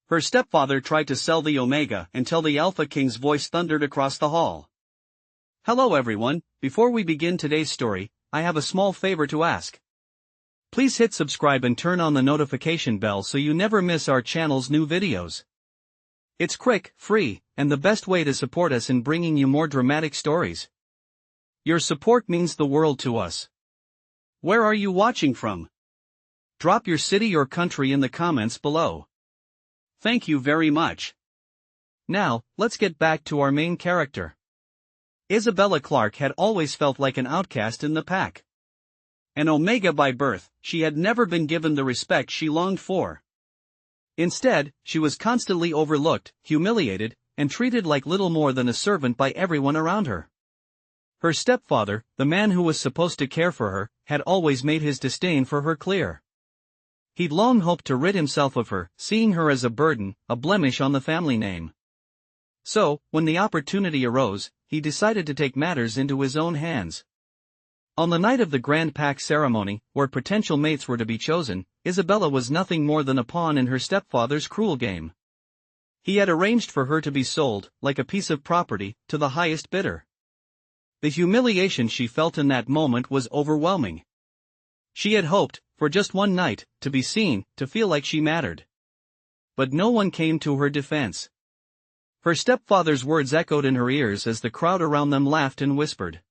Her stepfather tried to sell the Omega until the Alpha King's voice thundered across the hall. Hello everyone, before we begin today's story, I have a small favor to ask. Please hit subscribe and turn on the notification bell so you never miss our channel's new videos. It's quick, free, and the best way to support us in bringing you more dramatic stories. Your support means the world to us. Where are you watching from? Drop your city or country in the comments below. Thank you very much. Now, let's get back to our main character. Isabella Clarke had always felt like an outcast in the pack. An Omega by birth, she had never been given the respect she longed for. Instead, she was constantly overlooked, humiliated, and treated like little more than a servant by everyone around her. Her stepfather, the man who was supposed to care for her, had always made his disdain for her clear. He'd long hoped to rid himself of her, seeing her as a burden, a blemish on the family name. So, when the opportunity arose, he decided to take matters into his own hands. On the night of the Grand Pack ceremony, where potential mates were to be chosen, Isabella was nothing more than a pawn in her stepfather's cruel game. He had arranged for her to be sold, like a piece of property, to the highest bidder. The humiliation she felt in that moment was overwhelming. She had hoped, for just one night, to be seen, to feel like she mattered. But no one came to her defense. Her stepfather's words echoed in her ears as the crowd around them laughed and whispered.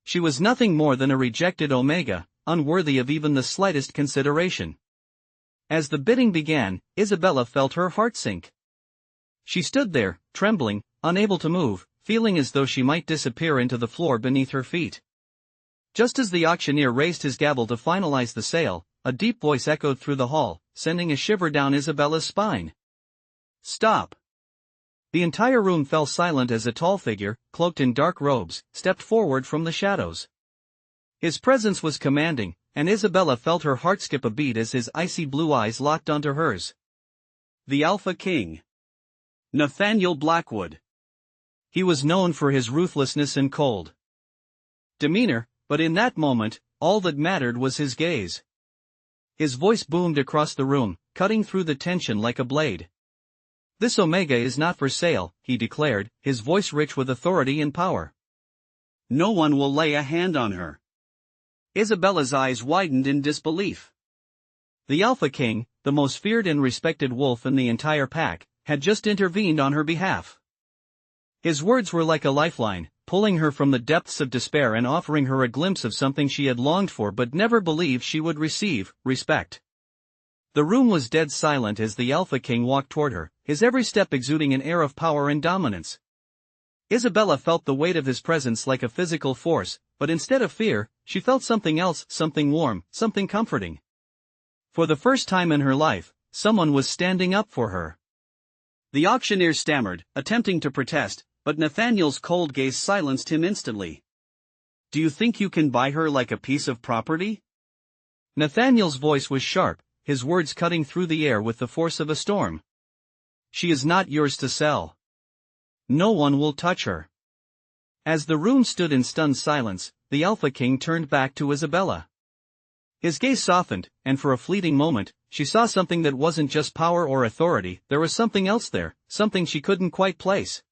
She was nothing more than a rejected Omega, unworthy of even the slightest consideration. As the bidding began, Isabella felt her heart sink. She stood there, trembling, unable to move, feeling as though she might disappear into the floor beneath her feet. Just as the auctioneer raised his gavel to finalize the sale, a deep voice echoed through the hall, sending a shiver down Isabella's spine. Stop! The entire room fell silent as a tall figure, cloaked in dark robes, stepped forward from the shadows. His presence was commanding, and Isabella felt her heart skip a beat as his icy blue eyes locked onto hers. The Alpha King. Nathaniel Blackwood. He was known for his ruthlessness and cold demeanor, but in that moment, all that mattered was his gaze. His voice boomed across the room, cutting through the tension like a blade. This Omega is not for sale, he declared, his voice rich with authority and power. No one will lay a hand on her. Isabella's eyes widened in disbelief. The Alpha King, the most feared and respected wolf in the entire pack, had just intervened on her behalf. His words were like a lifeline, pulling her from the depths of despair and offering her a glimpse of something she had longed for but never believed she would receive: respect. The room was dead silent as the Alpha King walked toward her, his every step exuding an air of power and dominance. Isabella felt the weight of his presence like a physical force, but instead of fear, she felt something else, something warm, something comforting. For the first time in her life, someone was standing up for her. The auctioneer stammered, attempting to protest, but Nathaniel's cold gaze silenced him instantly. Do you think you can buy her like a piece of property? Nathaniel's voice was sharp, his words cutting through the air with the force of a storm. She is not yours to sell. No one will touch her. As the room stood in stunned silence, the Alpha King turned back to Isabella. His gaze softened, and for a fleeting moment, she saw something that wasn't just power or authority. There was something else there, something she couldn't quite place.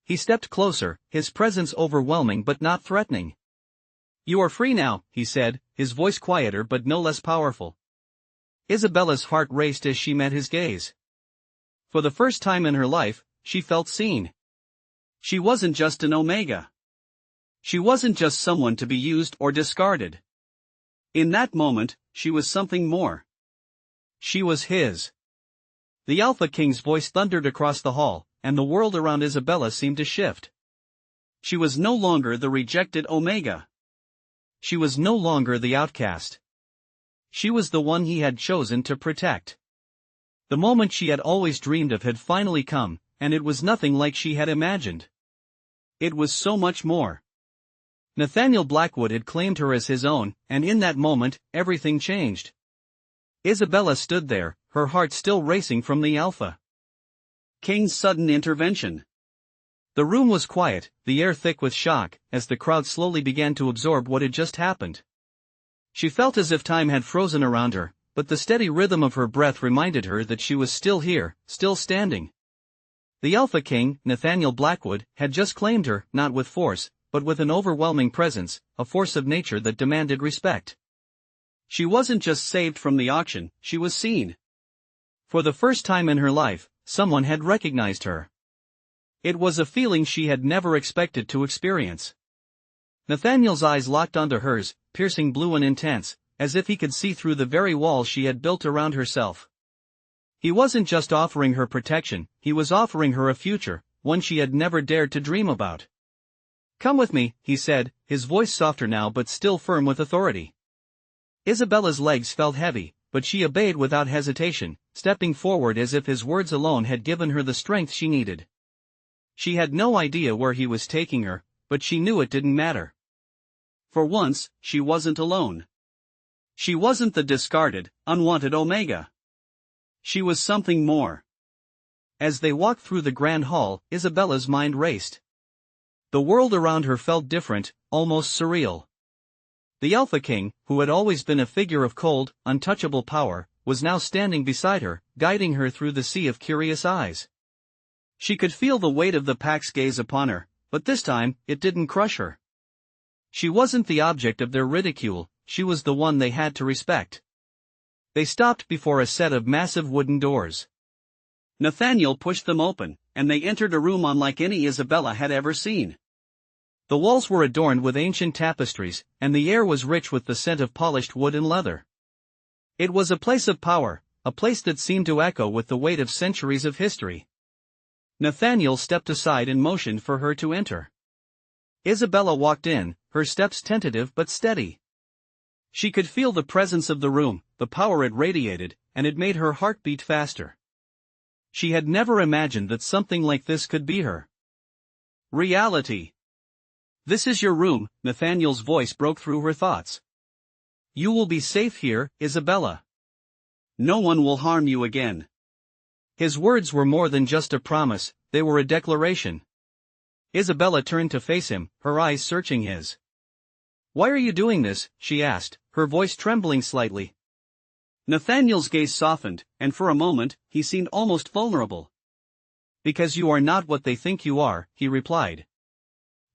He stepped closer, his presence overwhelming but not threatening. You are free now, he said, his voice quieter but no less powerful. Isabella's heart raced as she met his gaze. For the first time in her life, she felt seen. She wasn't just an Omega. She wasn't just someone to be used or discarded. In that moment, she was something more. She was his. The Alpha King's voice thundered across the hall, and the world around Isabella seemed to shift. She was no longer the rejected Omega. She was no longer the outcast. She was the one he had chosen to protect. The moment she had always dreamed of had finally come, and it was nothing like she had imagined. It was so much more. Nathaniel Blackwood had claimed her as his own, and in that moment, everything changed. Isabella stood there, her heart still racing from the Alpha King's sudden intervention. The room was quiet, the air thick with shock, as the crowd slowly began to absorb what had just happened. She felt as if time had frozen around her, but the steady rhythm of her breath reminded her that she was still here, still standing. The Alpha King, Nathaniel Blackwood, had just claimed her, not with force, but with an overwhelming presence, a force of nature that demanded respect. She wasn't just saved from the auction, she was seen. For the first time in her life, someone had recognized her. It was a feeling she had never expected to experience. Nathaniel's eyes locked onto hers, piercing blue and intense, as if he could see through the very walls she had built around herself. He wasn't just offering her protection, he was offering her a future, one she had never dared to dream about. "Come with me," he said, his voice softer now but still firm with authority. Isabella's legs felt heavy, but she obeyed without hesitation, stepping forward as if his words alone had given her the strength she needed. She had no idea where he was taking her, but she knew it didn't matter. For once, she wasn't alone. She wasn't the discarded, unwanted Omega. She was something more. As they walked through the grand hall, Isabella's mind raced. The world around her felt different, almost surreal. The Alpha King, who had always been a figure of cold, untouchable power, was now standing beside her, guiding her through the sea of curious eyes. She could feel the weight of the pack's gaze upon her, but this time, it didn't crush her. She wasn't the object of their ridicule, she was the one they had to respect. They stopped before a set of massive wooden doors. Nathaniel pushed them open, and they entered a room unlike any Isabella had ever seen. The walls were adorned with ancient tapestries, and the air was rich with the scent of polished wood and leather. It was a place of power, a place that seemed to echo with the weight of centuries of history. Nathaniel stepped aside and motioned for her to enter. Isabella walked in, her steps tentative but steady. She could feel the presence of the room, the power it radiated, and it made her heart beat faster. She had never imagined that something like this could be her reality. "This is your room," Nathaniel's voice broke through her thoughts. "You will be safe here, Isabella. No one will harm you again." His words were more than just a promise, they were a declaration. Isabella turned to face him, her eyes searching his. "Why are you doing this?" she asked, her voice trembling slightly. Nathaniel's gaze softened, and for a moment, he seemed almost vulnerable. "Because you are not what they think you are," he replied.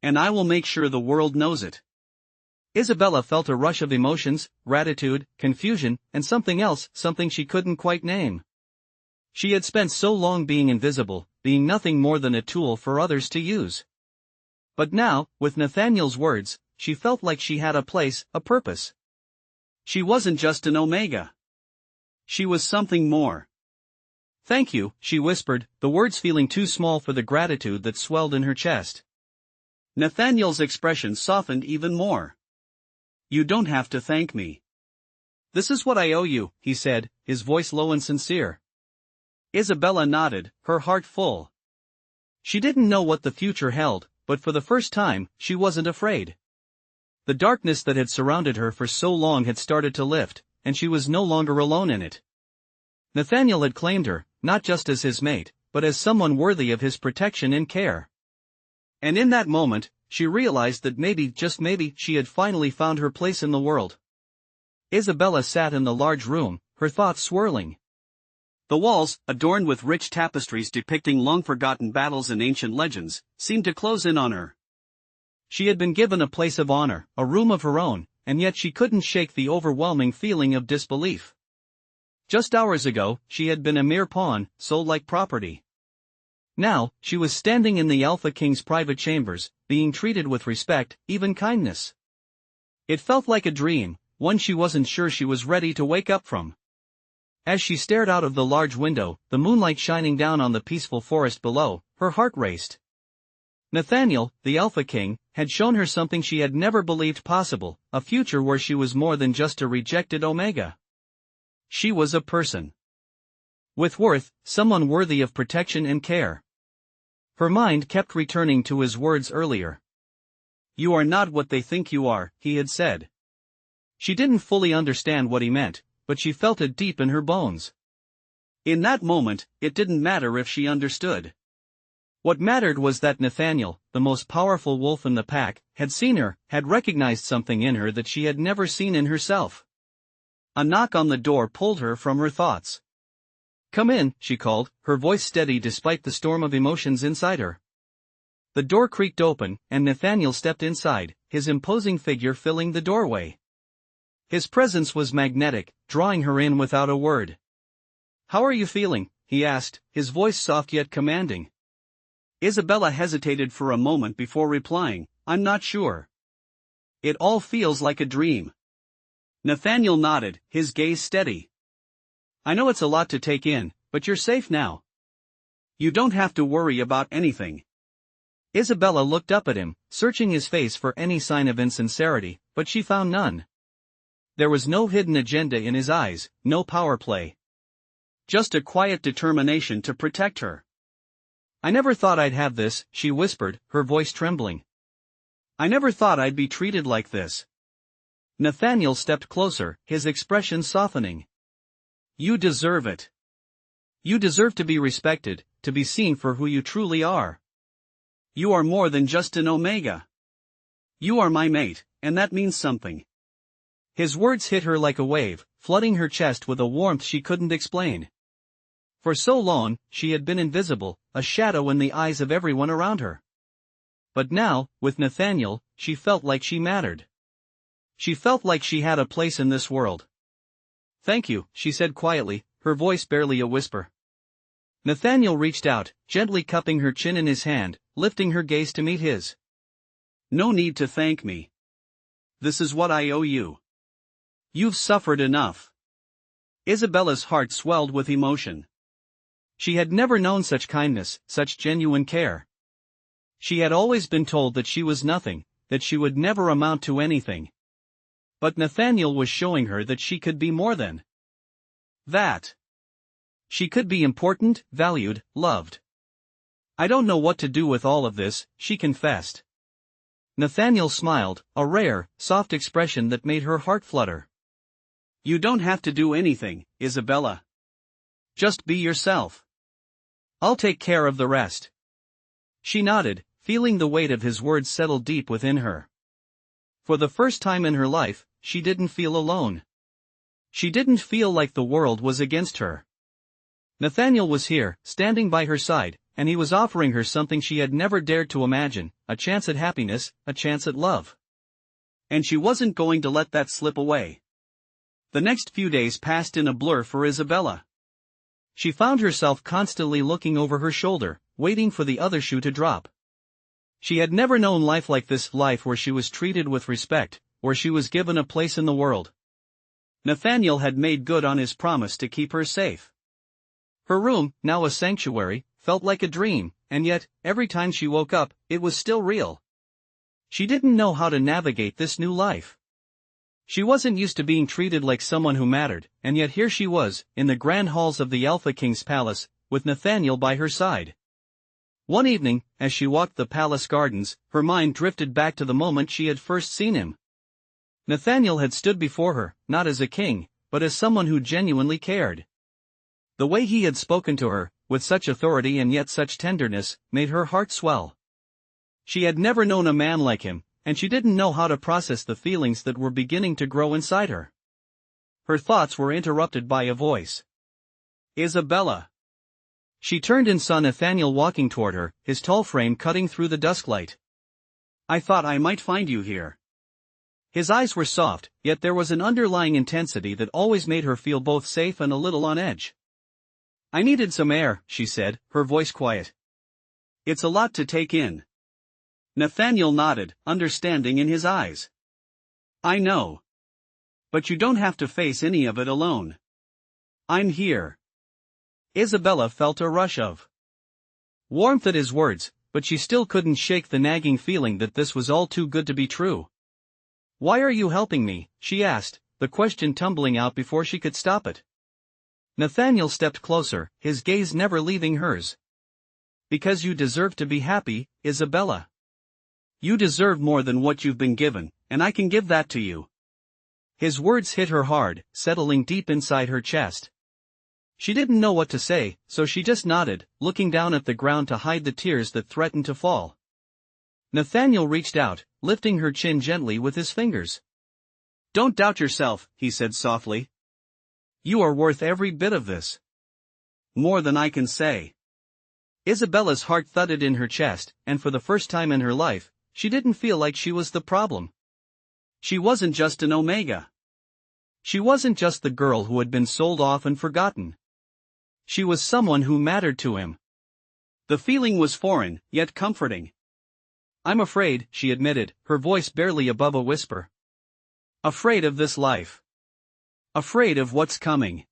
"And I will make sure the world knows it." Isabella felt a rush of emotions, gratitude, confusion, and something else, something she couldn't quite name. She had spent so long being invisible, being nothing more than a tool for others to use. But now, with Nathaniel's words, she felt like she had a place, a purpose. She wasn't just an Omega. She was something more. "Thank you," she whispered, the words feeling too small for the gratitude that swelled in her chest. Nathaniel's expression softened even more. "You don't have to thank me. This is what I owe you," he said, his voice low and sincere. Isabella nodded, her heart full. She didn't know what the future held, but for the first time, she wasn't afraid. The darkness that had surrounded her for so long had started to lift, and she was no longer alone in it. Nathaniel had claimed her, not just as his mate, but as someone worthy of his protection and care. And in that moment, she realized that maybe, just maybe, she had finally found her place in the world. Isabella sat in the large room, her thoughts swirling. The walls, adorned with rich tapestries depicting long-forgotten battles and ancient legends, seemed to close in on her. She had been given a place of honor, a room of her own, and yet she couldn't shake the overwhelming feeling of disbelief. Just hours ago, she had been a mere pawn, sold like property. Now, she was standing in the Alpha King's private chambers, being treated with respect, even kindness. It felt like a dream, one she wasn't sure she was ready to wake up from. As she stared out of the large window, the moonlight shining down on the peaceful forest below, her heart raced. Nathaniel, the Alpha King, had shown her something she had never believed possible, a future where she was more than just a rejected Omega. She was a person. With worth, someone worthy of protection and care. Her mind kept returning to his words earlier. "You are not what they think you are," he had said. She didn't fully understand what he meant, but she felt it deep in her bones. In that moment, it didn't matter if she understood. What mattered was that Nathaniel, the most powerful wolf in the pack, had seen her, had recognized something in her that she had never seen in herself. A knock on the door pulled her from her thoughts. "Come in," she called, her voice steady despite the storm of emotions inside her. The door creaked open, and Nathaniel stepped inside, his imposing figure filling the doorway. His presence was magnetic, drawing her in without a word. "How are you feeling?" he asked, his voice soft yet commanding. Isabella hesitated for a moment before replying, "I'm not sure. It all feels like a dream." Nathaniel nodded, his gaze steady. "I know it's a lot to take in, but you're safe now. You don't have to worry about anything." Isabella looked up at him, searching his face for any sign of insincerity, but she found none. There was no hidden agenda in his eyes, no power play. Just a quiet determination to protect her. "I never thought I'd have this," she whispered, her voice trembling. "I never thought I'd be treated like this." Nathaniel stepped closer, his expression softening. "You deserve it. You deserve to be respected, to be seen for who you truly are. You are more than just an Omega. You are my mate, and that means something." His words hit her like a wave, flooding her chest with a warmth she couldn't explain. For so long, she had been invisible, a shadow in the eyes of everyone around her. But now, with Nathaniel, she felt like she mattered. She felt like she had a place in this world. "Thank you," she said quietly, her voice barely a whisper. Nathaniel reached out, gently cupping her chin in his hand, lifting her gaze to meet his. "No need to thank me. This is what I owe you. You've suffered enough." Isabella's heart swelled with emotion. She had never known such kindness, such genuine care. She had always been told that she was nothing, that she would never amount to anything. But Nathaniel was showing her that she could be more than that. She could be important, valued, loved. "I don't know what to do with all of this," she confessed. Nathaniel smiled, a rare, soft expression that made her heart flutter. "You don't have to do anything, Isabella. Just be yourself. I'll take care of the rest." She nodded, feeling the weight of his words settle deep within her. For the first time in her life, she didn't feel alone. She didn't feel like the world was against her. Nathaniel was here, standing by her side, and he was offering her something she had never dared to imagine, a chance at happiness, a chance at love. And she wasn't going to let that slip away. The next few days passed in a blur for Isabella. She found herself constantly looking over her shoulder, waiting for the other shoe to drop. She had never known life like this, life where she was treated with respect, where she was given a place in the world. Nathaniel had made good on his promise to keep her safe. Her room, now a sanctuary, felt like a dream, and yet, every time she woke up, it was still real. She didn't know how to navigate this new life. She wasn't used to being treated like someone who mattered, and yet here she was, in the grand halls of the Alpha King's palace, with Nathaniel by her side. One evening, as she walked the palace gardens, her mind drifted back to the moment she had first seen him. Nathaniel had stood before her, not as a king, but as someone who genuinely cared. The way he had spoken to her, with such authority and yet such tenderness, made her heart swell. She had never known a man like him, and she didn't know how to process the feelings that were beginning to grow inside her. Her thoughts were interrupted by a voice. "Isabella." She turned and saw Nathaniel walking toward her, his tall frame cutting through the dusklight. "I thought I might find you here." His eyes were soft, yet there was an underlying intensity that always made her feel both safe and a little on edge. "I needed some air," she said, her voice quiet. "It's a lot to take in." Nathaniel nodded, understanding in his eyes. "I know. But you don't have to face any of it alone. I'm here." Isabella felt a rush of warmth at his words, but she still couldn't shake the nagging feeling that this was all too good to be true. "Why are you helping me?" she asked, the question tumbling out before she could stop it. Nathaniel stepped closer, his gaze never leaving hers. "Because you deserve to be happy, Isabella. You deserve more than what you've been given, and I can give that to you." His words hit her hard, settling deep inside her chest. She didn't know what to say, so she just nodded, looking down at the ground to hide the tears that threatened to fall. Nathaniel reached out, lifting her chin gently with his fingers. "Don't doubt yourself," he said softly. You are worth every bit of this. More than I can say. Isabella's heart thudded in her chest, and for the first time in her life, she didn't feel like she was the problem. She wasn't just an Omega. She wasn't just the girl who had been sold off and forgotten. She was someone who mattered to him. The feeling was foreign, yet comforting. I'm afraid, she admitted, her voice barely above a whisper. Afraid of this life. Afraid of what's coming.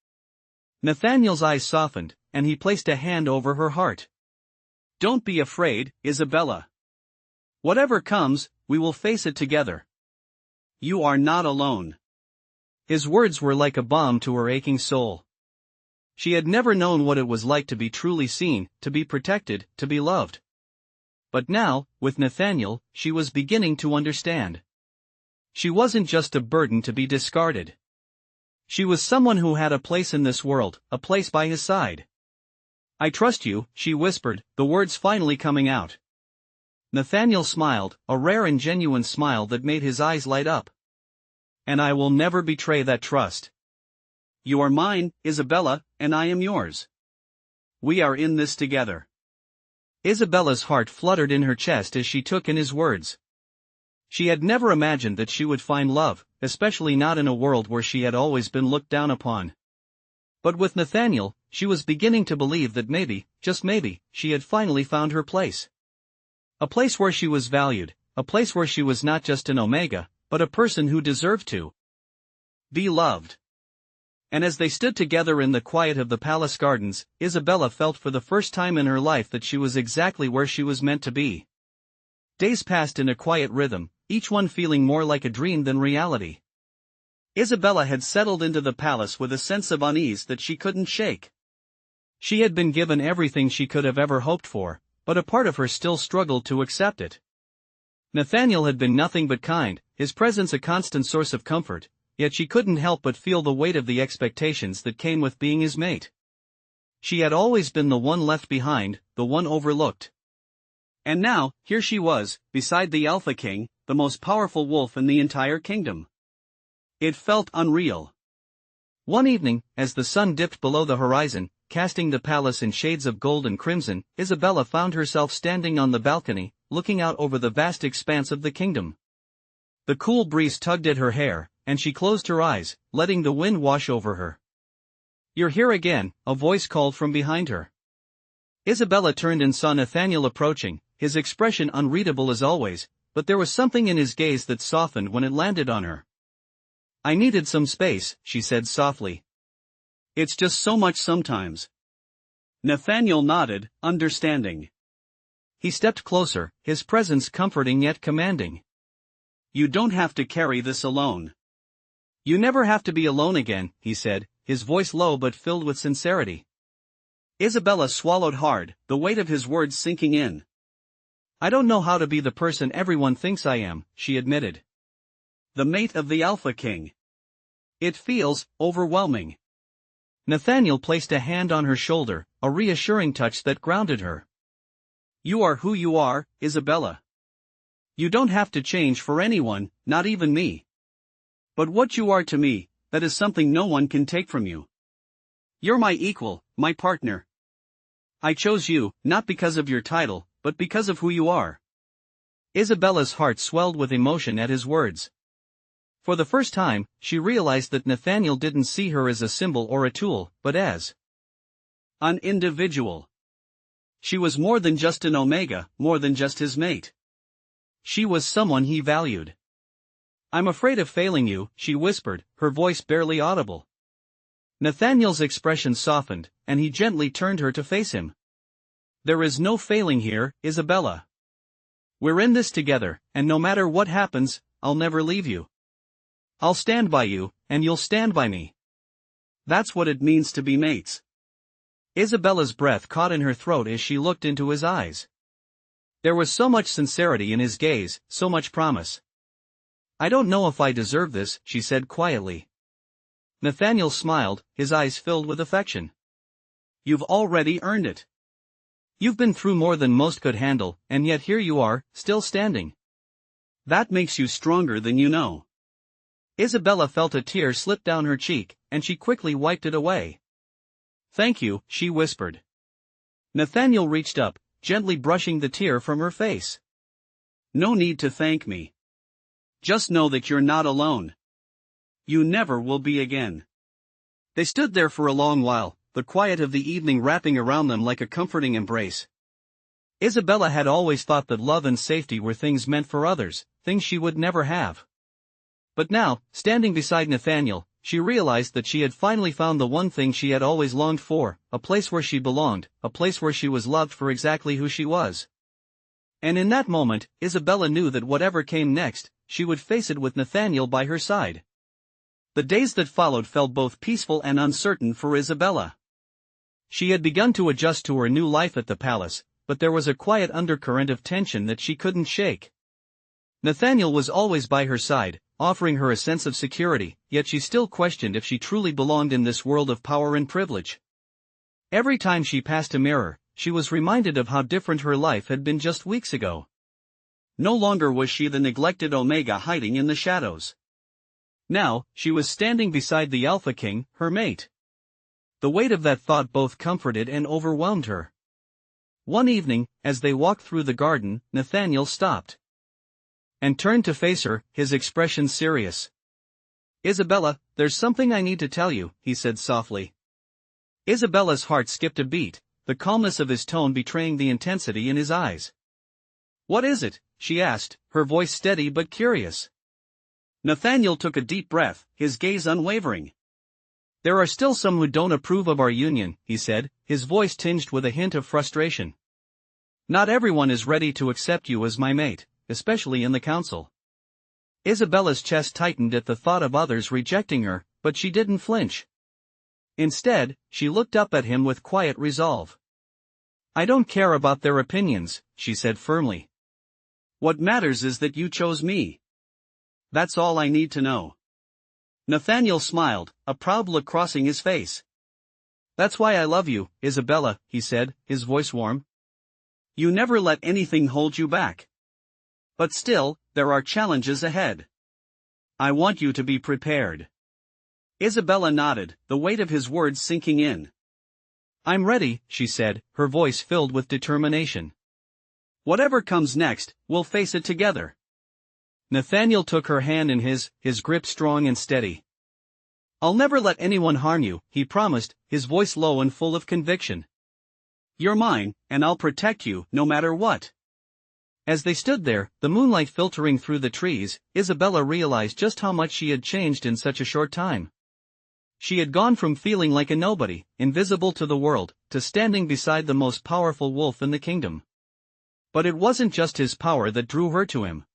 Nathaniel's eyes softened, and he placed a hand over her heart. Don't be afraid, Isabella. Whatever comes, we will face it together. You are not alone. His words were like a balm to her aching soul. She had never known what it was like to be truly seen, to be protected, to be loved. But now, with Nathaniel, she was beginning to understand. She wasn't just a burden to be discarded. She was someone who had a place in this world, a place by his side. I trust you, she whispered, the words finally coming out. Nathaniel smiled, a rare and genuine smile that made his eyes light up. And I will never betray that trust. You are mine, Isabella, and I am yours. We are in this together. Isabella's heart fluttered in her chest as she took in his words. She had never imagined that she would find love, especially not in a world where she had always been looked down upon. But with Nathaniel, she was beginning to believe that maybe, just maybe, she had finally found her place. A place where she was valued, a place where she was not just an Omega, but a person who deserved to be loved. And as they stood together in the quiet of the palace gardens, Isabella felt for the first time in her life that she was exactly where she was meant to be. Days passed in a quiet rhythm, each one feeling more like a dream than reality. Isabella had settled into the palace with a sense of unease that she couldn't shake. She had been given everything she could have ever hoped for, but a part of her still struggled to accept it. Nathaniel had been nothing but kind, his presence a constant source of comfort, yet she couldn't help but feel the weight of the expectations that came with being his mate. She had always been the one left behind, the one overlooked. And now, here she was, beside the Alpha King, the most powerful wolf in the entire kingdom. It felt unreal. One evening, as the sun dipped below the horizon, casting the palace in shades of gold and crimson, Isabella found herself standing on the balcony, looking out over the vast expanse of the kingdom. The cool breeze tugged at her hair, and she closed her eyes, letting the wind wash over her. You're here again, a voice called from behind her. Isabella turned and saw Nathaniel approaching, his expression unreadable as always, but there was something in his gaze that softened when it landed on her. I needed some space, she said softly. It's just so much sometimes. Nathaniel nodded, understanding. He stepped closer, his presence comforting yet commanding. You don't have to carry this alone. You never have to be alone again, he said, his voice low but filled with sincerity. Isabella swallowed hard, the weight of his words sinking in. I don't know how to be the person everyone thinks I am, she admitted. The mate of the Alpha King. It feels overwhelming. Nathaniel placed a hand on her shoulder, a reassuring touch that grounded her. You are who you are, Isabella. You don't have to change for anyone, not even me. But what you are to me, that is something no one can take from you. You're my equal, my partner. I chose you, not because of your title, but because of who you are. Isabella's heart swelled with emotion at his words. For the first time, she realized that Nathaniel didn't see her as a symbol or a tool, but as an individual. She was more than just an Omega, more than just his mate. She was someone he valued. I'm afraid of failing you, she whispered, her voice barely audible. Nathaniel's expression softened, and he gently turned her to face him. There is no failing here, Isabella. We're in this together, and no matter what happens, I'll never leave you. I'll stand by you, and you'll stand by me. That's what it means to be mates. Isabella's breath caught in her throat as she looked into his eyes. There was so much sincerity in his gaze, so much promise. I don't know if I deserve this, she said quietly. Nathaniel smiled, his eyes filled with affection. You've already earned it. You've been through more than most could handle, and yet here you are, still standing. That makes you stronger than you know. Isabella felt a tear slip down her cheek, and she quickly wiped it away. "Thank you," she whispered. Nathaniel reached up, gently brushing the tear from her face. "No need to thank me. Just know that you're not alone. You never will be again." They stood there for a long while, the quiet of the evening wrapping around them like a comforting embrace. Isabella had always thought that love and safety were things meant for others, things she would never have. But now, standing beside Nathaniel, she realized that she had finally found the one thing she had always longed for, a place where she belonged, a place where she was loved for exactly who she was. And in that moment, Isabella knew that whatever came next, she would face it with Nathaniel by her side. The days that followed felt both peaceful and uncertain for Isabella. She had begun to adjust to her new life at the palace, but there was a quiet undercurrent of tension that she couldn't shake. Nathaniel was always by her side, offering her a sense of security, yet she still questioned if she truly belonged in this world of power and privilege. Every time she passed a mirror, she was reminded of how different her life had been just weeks ago. No longer was she the neglected Omega hiding in the shadows. Now, she was standing beside the Alpha King, her mate. The weight of that thought both comforted and overwhelmed her. One evening, as they walked through the garden, Nathaniel stopped and turned to face her, his expression serious. "Isabella, there's something I need to tell you," he said softly. Isabella's heart skipped a beat, the calmness of his tone betraying the intensity in his eyes. "What is it?" she asked, her voice steady but curious. Nathaniel took a deep breath, his gaze unwavering. "There are still some who don't approve of our union," he said, his voice tinged with a hint of frustration. "Not everyone is ready to accept you as my mate, especially in the council." Isabella's chest tightened at the thought of others rejecting her, but she didn't flinch. Instead, she looked up at him with quiet resolve. "I don't care about their opinions," she said firmly. "What matters is that you chose me. That's all I need to know." Nathaniel smiled, a proud look crossing his face. "That's why I love you, Isabella," he said, his voice warm. "You never let anything hold you back. But still, there are challenges ahead. I want you to be prepared." Isabella nodded, the weight of his words sinking in. "I'm ready," she said, her voice filled with determination. "Whatever comes next, we'll face it together." Nathaniel took her hand in his grip strong and steady. "I'll never let anyone harm you," he promised, his voice low and full of conviction. "You're mine, and I'll protect you, no matter what." As they stood there, the moonlight filtering through the trees, Isabella realized just how much she had changed in such a short time. She had gone from feeling like a nobody, invisible to the world, to standing beside the most powerful wolf in the kingdom. But it wasn't just his power that drew her to him.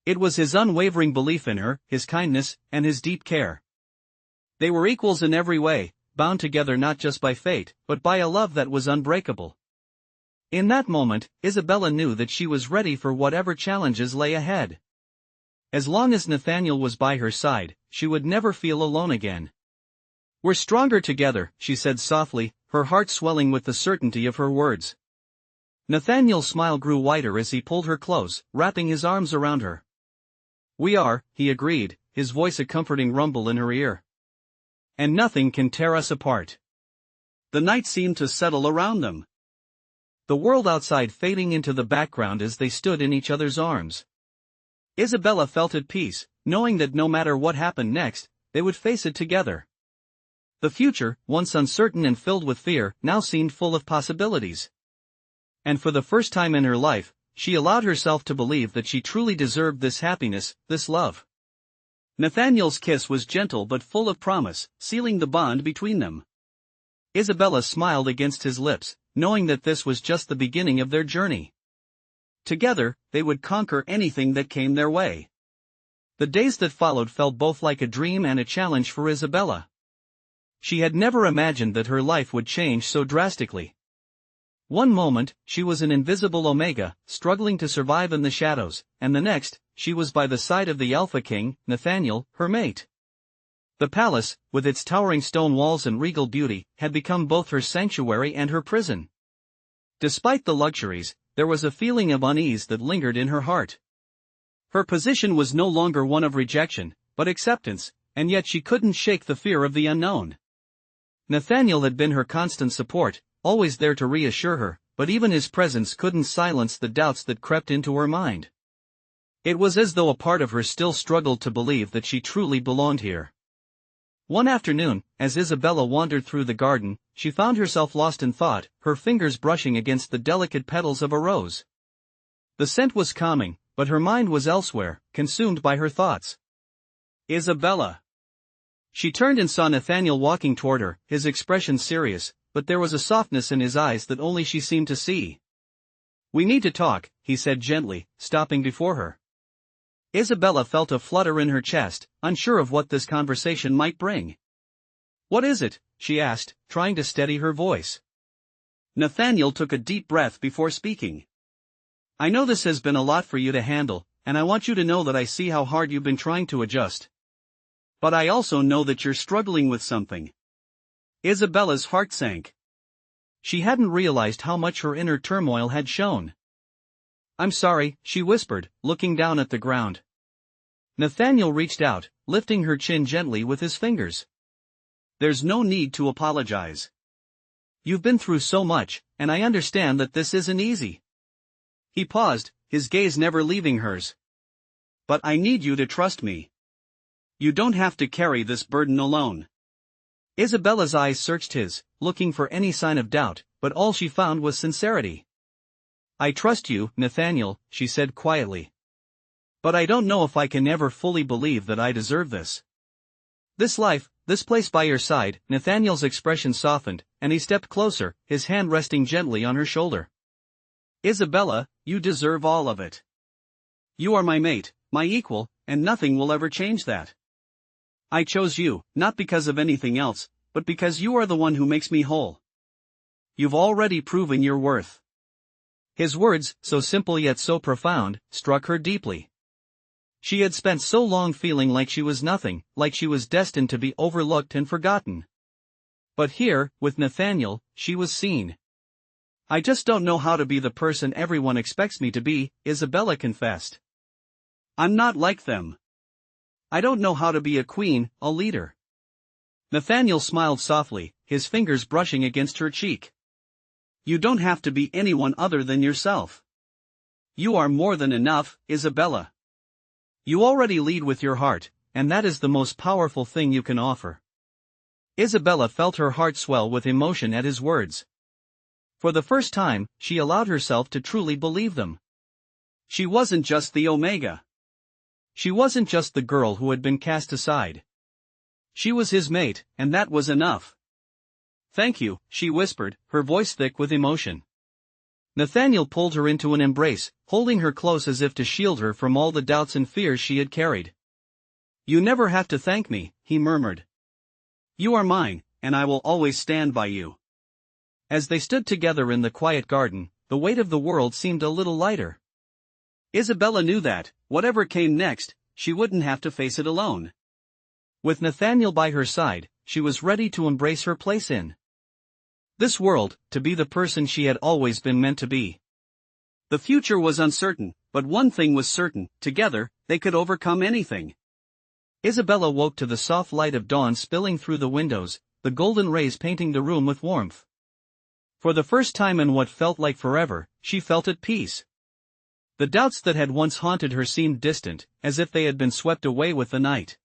It was his unwavering belief in her, his kindness, and his deep care. They were equals in every way, bound together not just by fate, but by a love that was unbreakable. In that moment, Isabella knew that she was ready for whatever challenges lay ahead. As long as Nathaniel was by her side, she would never feel alone again. "We're stronger together," she said softly, her heart swelling with the certainty of her words. Nathaniel's smile grew wider as he pulled her close, wrapping his arms around her. "We are," he agreed, his voice a comforting rumble in her ear. "And nothing can tear us apart." The night seemed to settle around them, the world outside fading into the background as they stood in each other's arms. Isabella felt at peace, knowing that no matter what happened next, they would face it together. The future, once uncertain and filled with fear, now seemed full of possibilities. And for the first time in her life, she allowed herself to believe that she truly deserved this happiness, this love. Nathaniel's kiss was gentle but full of promise, sealing the bond between them. Isabella smiled against his lips, knowing that this was just the beginning of their journey. Together, they would conquer anything that came their way. The days that followed felt both like a dream and a challenge for Isabella. She had never imagined that her life would change so drastically. One moment, she was an invisible Omega, struggling to survive in the shadows, and the next, she was by the side of the Alpha King, Nathaniel, her mate. The palace, with its towering stone walls and regal beauty, had become both her sanctuary and her prison. Despite the luxuries, there was a feeling of unease that lingered in her heart. Her position was no longer one of rejection, but acceptance, and yet she couldn't shake the fear of the unknown. Nathaniel had been her constant support, always there to reassure her, but even his presence couldn't silence the doubts that crept into her mind. It was as though a part of her still struggled to believe that she truly belonged here. One afternoon, as Isabella wandered through the garden, she found herself lost in thought, her fingers brushing against the delicate petals of a rose. The scent was calming, but her mind was elsewhere, consumed by her thoughts. Isabella! She turned and saw Nathaniel walking toward her, his expression serious, but there was a softness in his eyes that only she seemed to see. "We need to talk," he said gently, stopping before her. Isabella felt a flutter in her chest, unsure of what this conversation might bring. "What is it?" she asked, trying to steady her voice. Nathaniel took a deep breath before speaking. "I know this has been a lot for you to handle, and I want you to know that I see how hard you've been trying to adjust. But I also know that you're struggling with something." Isabella's heart sank. She hadn't realized how much her inner turmoil had shown. "I'm sorry," she whispered, looking down at the ground. Nathaniel reached out, lifting her chin gently with his fingers. "There's no need to apologize. You've been through so much, and I understand that this isn't easy." He paused, his gaze never leaving hers. "But I need you to trust me. You don't have to carry this burden alone." Isabella's eyes searched his, looking for any sign of doubt, but all she found was sincerity. "I trust you, Nathaniel," she said quietly. "But I don't know if I can ever fully believe that I deserve this. This life, this place by your side." Nathaniel's expression softened, and he stepped closer, his hand resting gently on her shoulder. "Isabella, you deserve all of it. You are my mate, my equal, and nothing will ever change that. I chose you, not because of anything else, but because you are the one who makes me whole. You've already proven your worth." His words, so simple yet so profound, struck her deeply. She had spent so long feeling like she was nothing, like she was destined to be overlooked and forgotten. But here, with Nathaniel, she was seen. "I just don't know how to be the person everyone expects me to be," Isabella confessed. "I'm not like them. I don't know how to be a queen, a leader." Nathaniel smiled softly, his fingers brushing against her cheek. "You don't have to be anyone other than yourself. You are more than enough, Isabella. You already lead with your heart, and that is the most powerful thing you can offer." Isabella felt her heart swell with emotion at his words. For the first time, she allowed herself to truly believe them. She wasn't just the Omega. She wasn't just the girl who had been cast aside. She was his mate, and that was enough. "Thank you," she whispered, her voice thick with emotion. Nathaniel pulled her into an embrace, holding her close as if to shield her from all the doubts and fears she had carried. "You never have to thank me," he murmured. "You are mine, and I will always stand by you." As they stood together in the quiet garden, the weight of the world seemed a little lighter. Isabella knew that, whatever came next, she wouldn't have to face it alone. With Nathaniel by her side, she was ready to embrace her place in this world, to be the person she had always been meant to be. The future was uncertain, but one thing was certain: together, they could overcome anything. Isabella woke to the soft light of dawn spilling through the windows, the golden rays painting the room with warmth. For the first time in what felt like forever, she felt at peace. The doubts that had once haunted her seemed distant, as if they had been swept away with the night.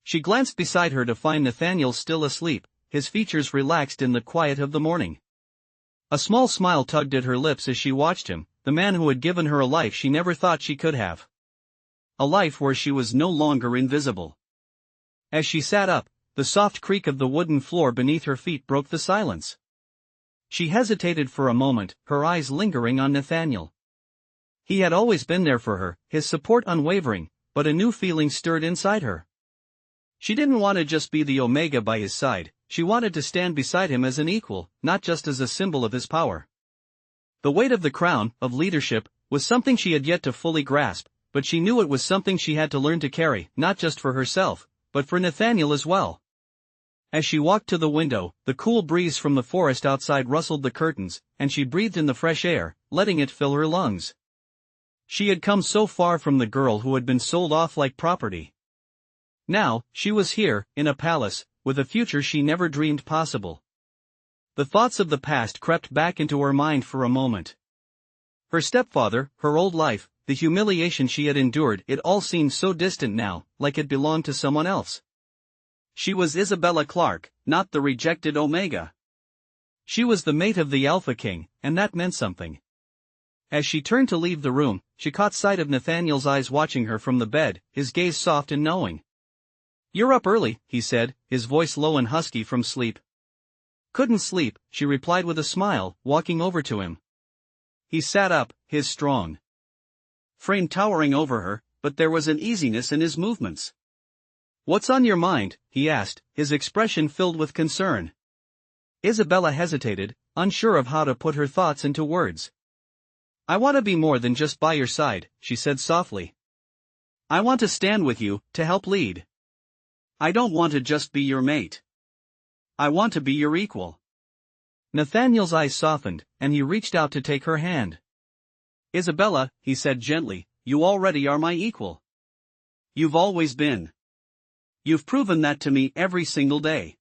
She glanced beside her to find Nathaniel still asleep, his features relaxed in the quiet of the morning. A small smile tugged at her lips as she watched him, the man who had given her a life she never thought she could have. A life where she was no longer invisible. As she sat up, the soft creak of the wooden floor beneath her feet broke the silence. She hesitated for a moment, her eyes lingering on Nathaniel. He had always been there for her, his support unwavering, but a new feeling stirred inside her. She didn't want to just be the Omega by his side, she wanted to stand beside him as an equal, not just as a symbol of his power. The weight of the crown, of leadership, was something she had yet to fully grasp, but she knew it was something she had to learn to carry, not just for herself, but for Nathaniel as well. As she walked to the window, the cool breeze from the forest outside rustled the curtains, and she breathed in the fresh air, letting it fill her lungs. She had come so far from the girl who had been sold off like property. Now, she was here, in a palace, with a future she never dreamed possible. The thoughts of the past crept back into her mind for a moment. Her stepfather, her old life, the humiliation she had endured, it all seemed so distant now, like it belonged to someone else. She was Isabella Clarke, not the rejected Omega. She was the mate of the Alpha King, and that meant something. As she turned to leave the room, she caught sight of Nathaniel's eyes watching her from the bed, his gaze soft and knowing. "You're up early," he said, his voice low and husky from sleep. "Couldn't sleep," she replied with a smile, walking over to him. He sat up, his strong frame towering over her, but there was an easiness in his movements. "What's on your mind?" he asked, his expression filled with concern. Isabella hesitated, unsure of how to put her thoughts into words. "I want to be more than just by your side," she said softly. "I want to stand with you, to help lead. I don't want to just be your mate. I want to be your equal." Nathaniel's eyes softened, and he reached out to take her hand. "Isabella," he said gently, "you already are my equal. You've always been. You've proven that to me every single day."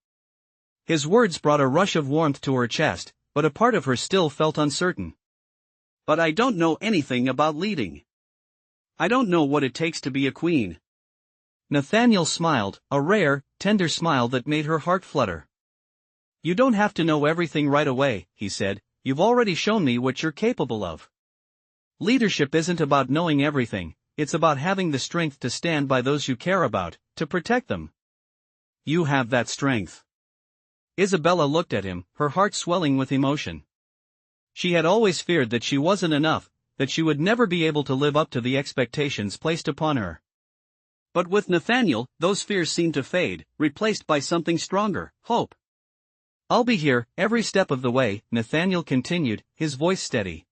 His words brought a rush of warmth to her chest, but a part of her still felt uncertain. "But I don't know anything about leading. I don't know what it takes to be a queen." Nathaniel smiled, a rare, tender smile that made her heart flutter. "You don't have to know everything right away," he said, "you've already shown me what you're capable of. Leadership isn't about knowing everything, it's about having the strength to stand by those you care about, to protect them. You have that strength." Isabella looked at him, her heart swelling with emotion. She had always feared that she wasn't enough, that she would never be able to live up to the expectations placed upon her. But with Nathaniel, those fears seemed to fade, replaced by something stronger, hope. "I'll be here, every step of the way," Nathaniel continued, his voice steady.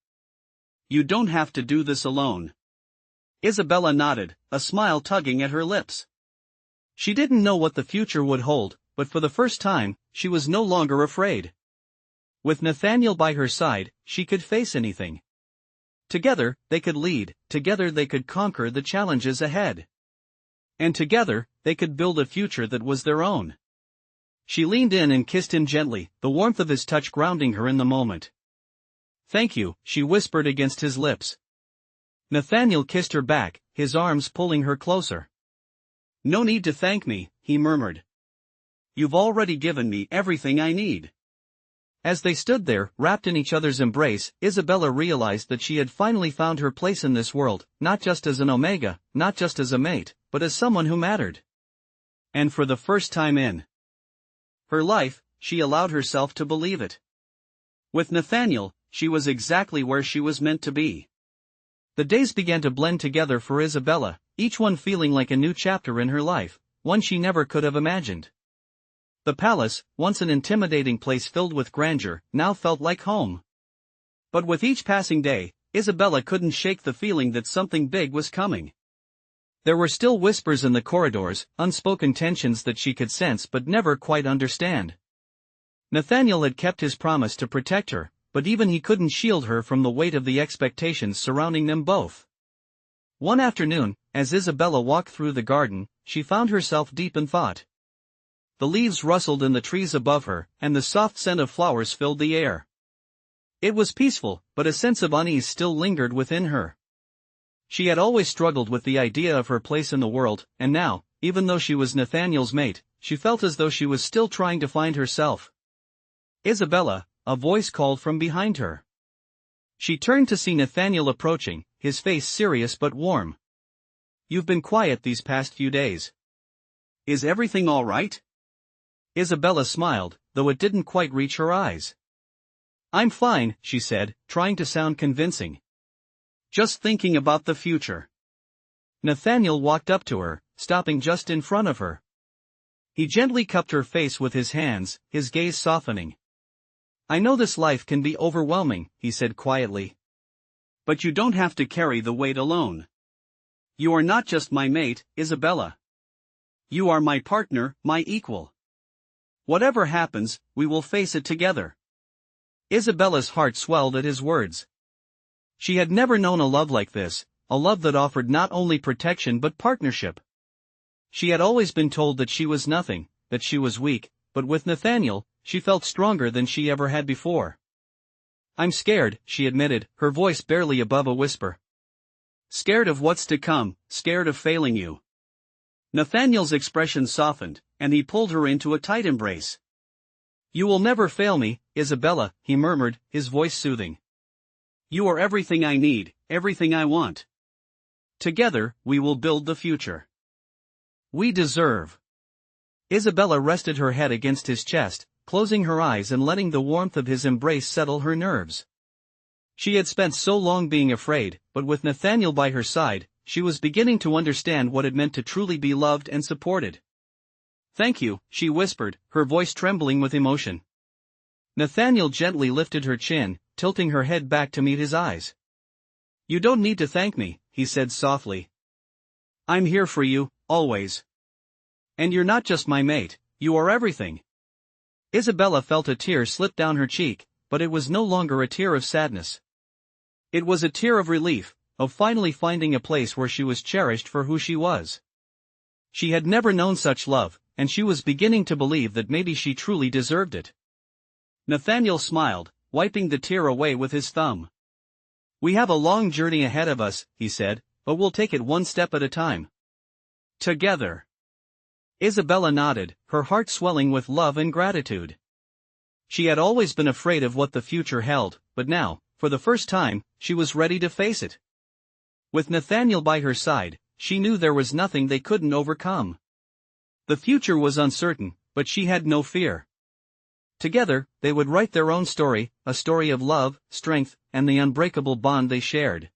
"You don't have to do this alone." Isabella nodded, a smile tugging at her lips. She didn't know what the future would hold, but for the first time, she was no longer afraid. With Nathaniel by her side, she could face anything. Together, they could lead, together they could conquer the challenges ahead. And together, they could build a future that was their own. She leaned in and kissed him gently, the warmth of his touch grounding her in the moment. "Thank you," she whispered against his lips. Nathaniel kissed her back, his arms pulling her closer. "No need to thank me," he murmured. "You've already given me everything I need." As they stood there, wrapped in each other's embrace, Isabella realized that she had finally found her place in this world, not just as an Omega, not just as a mate, but as someone who mattered. And for the first time in her life, she allowed herself to believe it. With Nathaniel, she was exactly where she was meant to be. The days began to blend together for Isabella, each one feeling like a new chapter in her life, one she never could have imagined. The palace, once an intimidating place filled with grandeur, now felt like home. But with each passing day, Isabella couldn't shake the feeling that something big was coming. There were still whispers in the corridors, unspoken tensions that she could sense but never quite understand. Nathaniel had kept his promise to protect her, but even he couldn't shield her from the weight of the expectations surrounding them both. One afternoon, as Isabella walked through the garden, she found herself deep in thought. The leaves rustled in the trees above her, and the soft scent of flowers filled the air. It was peaceful, but a sense of unease still lingered within her. She had always struggled with the idea of her place in the world, and now, even though she was Nathaniel's mate, she felt as though she was still trying to find herself. "Isabella," a voice called from behind her. She turned to see Nathaniel approaching, his face serious but warm. "You've been quiet these past few days. Is everything all right?" Isabella smiled, though it didn't quite reach her eyes. "I'm fine," she said, trying to sound convincing. "Just thinking about the future." Nathaniel walked up to her, stopping just in front of her. He gently cupped her face with his hands, his gaze softening. "I know this life can be overwhelming," he said quietly. "But you don't have to carry the weight alone. You are not just my mate, Isabella. You are my partner, my equal. Whatever happens, we will face it together." Isabella's heart swelled at his words. She had never known a love like this, a love that offered not only protection but partnership. She had always been told that she was nothing, that she was weak, but with Nathaniel, she felt stronger than she ever had before. "I'm scared," she admitted, her voice barely above a whisper. "Scared of what's to come, scared of failing you." Nathaniel's expression softened, and he pulled her into a tight embrace. "You will never fail me, Isabella," he murmured, his voice soothing. "You are everything I need, everything I want. Together, we will build the future we deserve." Isabella rested her head against his chest, closing her eyes and letting the warmth of his embrace settle her nerves. She had spent so long being afraid, but with Nathaniel by her side, she was beginning to understand what it meant to truly be loved and supported. "Thank you," she whispered, her voice trembling with emotion. Nathaniel gently lifted her chin, tilting her head back to meet his eyes. "You don't need to thank me," he said softly. "I'm here for you, always. And you're not just my mate, you are everything." Isabella felt a tear slip down her cheek, but it was no longer a tear of sadness. It was a tear of relief, of finally finding a place where she was cherished for who she was. She had never known such love, and she was beginning to believe that maybe she truly deserved it. Nathaniel smiled, wiping the tear away with his thumb. "We have a long journey ahead of us," he said, "but we'll take it one step at a time. Together." Isabella nodded, her heart swelling with love and gratitude. She had always been afraid of what the future held, but now, for the first time, she was ready to face it. With Nathaniel by her side, she knew there was nothing they couldn't overcome. The future was uncertain, but she had no fear. Together, they would write their own story, a story of love, strength, and the unbreakable bond they shared.